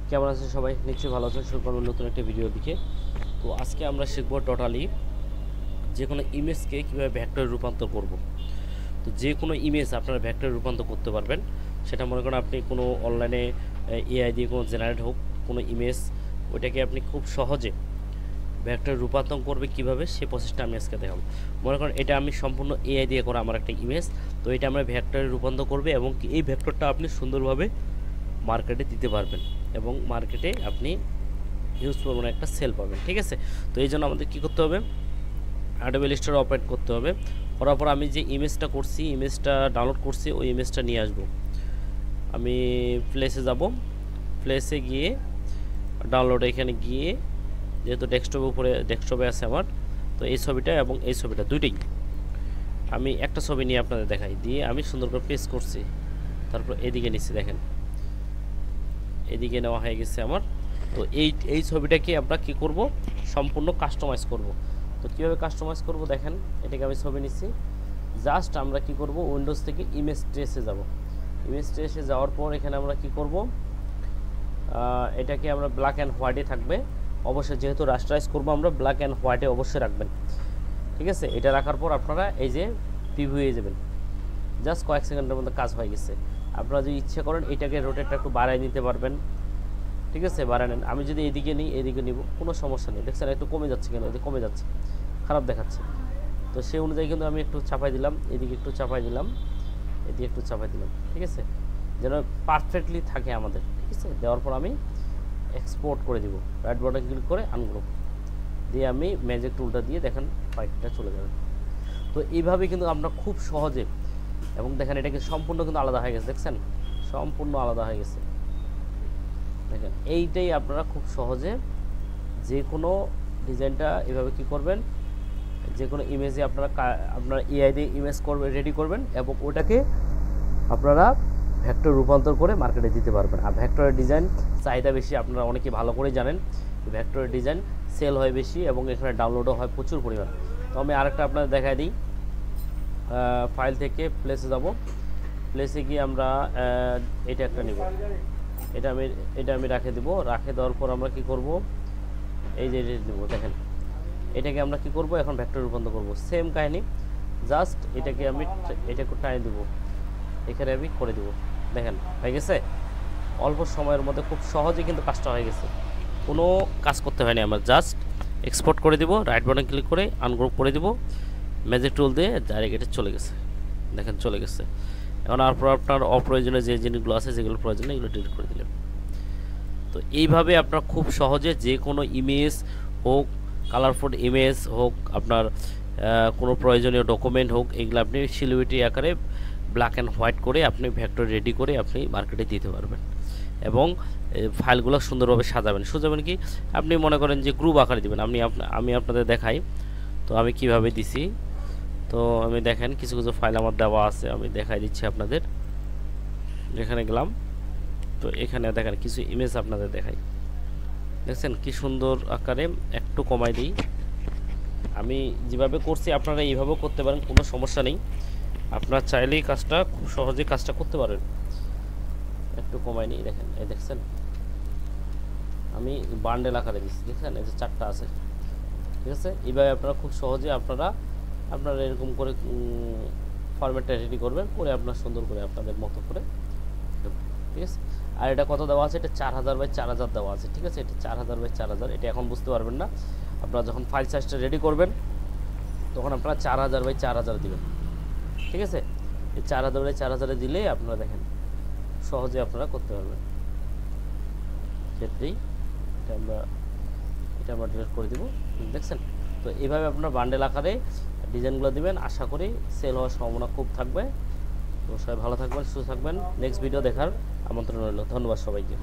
কেমন আছেন সবাই? নিশ্চয়ই ভালো আছেন। শুরু করব নতুন একটা ভিডিও দিকে। তো আজকে আমরা শিখব টোটালি যে কোনো ইমেজকে কীভাবে ভেক্টরে রূপান্তর করব। তো যে কোনো ইমেজ আপনারা ভেক্টরে রূপান্তর করতে পারবেন। সেটা মনে করেন আপনি কোনো অনলাইনে এআই দিয়ে কোনো জেনারেট হোক কোনো ইমেজ, ওইটাকে আপনি খুব সহজে ভেক্টরে রূপান্তর করবে কীভাবে, সেই প্রসেসটা আমি আজকে দেখাবো। মনে করেন এটা আমি সম্পূর্ণ এআই দিয়ে করা আমার একটা ইমেজ। তো এটা আমরা ভেক্টরে রূপান্তর করবে এবং এই ভেক্টরটা আপনি সুন্দরভাবে মার্কেটে দিতে পারবেন এবং মার্কেটে আপনি ইউজ করবেন একটা সেল পাবেন। ঠিক আছে, তো এই জন্য আমাদের কী করতে হবে, অ্যাডোবি ইলাস্ট্রেটর অপারেট করতে হবে। করার পর আমি যে ইমেজটা করছি, ইমেজটা ডাউনলোড করছি, ওই ইমেজটা নিয়ে আসব। আমি প্লেসে যাব, প্লেসে গিয়ে ডাউনলোড, এখানে গিয়ে যেহেতু ডেস্কটপের উপরে ডেস্কটপে আছে আমার, তো এই ছবিটা এবং এই ছবিটা দুইটাই আমি একটা ছবি নিয়ে আপনাদের দেখাই, দিয়ে আমি সুন্দর করে পেস্ট করছি। তারপর এদিকে নিচ্ছি, দেখেন এদিকে নেওয়া হয়ে গেছে আমার। তো এই ছবিটাকে আমরা কি করব, সম্পূর্ণ কাস্টমাইজ করব। তো কীভাবে কাস্টমাইজ করব দেখেন, এটাকে আমি ছবি নিচ্ছি। জাস্ট আমরা কি করব, উইন্ডোজ থেকে ইমেজ ট্রেসে যাব। ইমেজ ট্রেসে যাওয়ার পর এখানে আমরা কি করব, এটাকে আমরা ব্ল্যাক অ্যান্ড হোয়াইটে থাকবে অবশ্যই, যেহেতু রাস্টারাইজ করব আমরা, ব্ল্যাক অ্যান্ড হোয়াইটে অবশ্যই রাখবেন। ঠিক আছে, এটা রাখার পর আপনারা এই যে প্রিভিউ হয়ে যাবেন। জাস্ট কয়েক সেকেন্ডের মধ্যে কাজ হয়ে গেছে। আপনারা যদি ইচ্ছে করেন এটাকে রোটেটটা একটু বাড়ায় নিতে পারবেন। ঠিক আছে, বাড়ায় নেন। আমি যদি এদিকে নিই, এদিকে নিব, কোনো সমস্যা নেই। দেখছেন একটু কমে যাচ্ছে, কেন এদিকে কমে যাচ্ছে, খারাপ দেখাচ্ছে। তো সেই অনুযায়ী কিন্তু আমি একটু চাপাই দিলাম, এদিকে একটু চাপাই দিলাম, এদিকে একটু চাপাই দিলাম। ঠিক আছে, যেন পারফেক্টলি থাকে আমাদের। ঠিক আছে, দেওয়ার পর আমি এক্সপোর্ট করে দিব। রাইট বাটন ক্লিক করে আনগ্রুপ দিয়ে আমি ম্যাজিক টুলটা দিয়ে দেখেন ফাইলটা চলে যাবে। তো এইভাবে কিন্তু আমরা খুব সহজে, এবং দেখেন এটাকে সম্পূর্ণ কিন্তু আলাদা হয়ে গেছে, দেখছেন সম্পূর্ণ আলাদা হয়ে গেছে। দেখেন এইটাই আপনারা খুব সহজে যে কোনো ডিজাইনটা এভাবে কি করবেন, যে কোনো ইমেজে আপনারা এআই দিয়ে ইমেজ করবেন, রেডি করবেন এবং ওটাকে আপনারা ভেক্টর রূপান্তর করে মার্কেটে দিতে পারবেন। আর ভেক্টরের ডিজাইন চাহিদা বেশি, আপনারা অনেকে ভালো করে জানেন। ভেক্টরের ডিজাইন সেল হয় বেশি এবং এখানে ডাউনলোডও হয় প্রচুর পরিমাণ। তো আমি আরেকটা আপনাদের দেখাই দিই। ফাইল থেকে প্লেসে যাব, প্লেসে গিয়ে আমরা এটা একটা নিব, এটা আমি রাখে দেব। রাখে দেওয়ার পর আমরা কি করব, এই যে এটা দেবো। দেখেন এটাকে আমরা কি করব, এখন ভেক্টর রূপান্তর করব। সেম কাহিনী, জাস্ট এটাকে আমি এটাকে টাইম দেবো, এখানে আমি করে দেবো। দেখেন হয়ে গেছে, অল্প সময়ের মধ্যে খুব সহজে কিন্তু কাজটা হয়ে গেছে। কোনো কাজ করতে হয়নি, আমরা জাস্ট এক্সপোর্ট করে দিব, রাইট বাটন ক্লিক করে আনগ্রুপ করে দিব, ম্যাজিক টুল দিয়ে ডাইরেক্ট এটা চলে গেছে। দেখেন চলে গেছে। এখন আপনার অপ্রয়োজনীয় যে জিনিসগুলো আছে, যেগুলো প্রয়োজনীয় এগুলো ডিলিট করে দিলেন। তো এইভাবে আপনার খুব সহজে যে কোনো ইমেজ হোক, কালারফুল ইমেজ হোক, আপনার কোনো প্রয়োজনীয় ডকুমেন্ট হোক, এগুলো আপনি সিলুইটি আকারে ব্ল্যাক অ্যান্ড হোয়াইট করে আপনি ভেক্টর রেডি করে আপনি মার্কেটে দিতে পারবেন এবং ফাইলগুলো সুন্দরভাবে সাজাবেন কি, আপনি মনে করেন যে গ্রুপ আকারে দিবেন। আমি আপনাদের দেখাই তো আমি কিভাবে দিছি। তো আমি দেখেন কিছু কিছু ফাইল আমার দেওয়া আছে, আমি দেখাই দিচ্ছি আপনাদের। এখানে গেলাম, তো এখানে দেখেন কিছু ইমেজ আপনাদের দেখাই। দেখছেন কি সুন্দর আকারে, একটু কমাই দিই। আমি যেভাবে করছি আপনারা এইভাবেও করতে পারেন, কোনো সমস্যা নেই। আপনারা চাইলেই কাজটা খুব সহজে কাজটা করতে পারেন। একটু কমাই নিই, দেখেন এই দেখছেন আমি বান্ডেল আকারে দিচ্ছি, দেখছেন এই যে 4টা আছে। ঠিক আছে, এইভাবে আপনারা খুব সহজে আপনারা এরকম করে ফরম্যাটটা রেডি করবেন, করে আপনার সুন্দর করে আপনাদের মতো করে। ঠিক আছে, আর এটা কত দেওয়া আছে, এটা 4000 বাই 4000 দেওয়া আছে। ঠিক আছে, এটা 4000 বাই 4000, এটা এখন বুঝতে পারবেন না। আপনারা যখন ফাইল সাইজটা রেডি করবেন তখন আপনারা 4000 বাই 4000 দিবেন। ঠিক আছে, এই 4000 বাই 4000 দিলে আপনারা দেখেন সহজে আপনারা করতে পারবেন। ক্ষেত্রেই এটা আমরা ডিলিট করে দিব, দেখছেন। তো এইভাবে আপনারা বান্ডেল আকারে ডিজাইনগুলো দিবেন, আশা করি সেল হওয়ার সম্ভাবনা খুব থাকবে। তো সবাই ভালো থাকবেন, সুস্থ থাকবেন। নেক্সট ভিডিও দেখার আমন্ত্রণ রইল। ধন্যবাদ সবাইকে।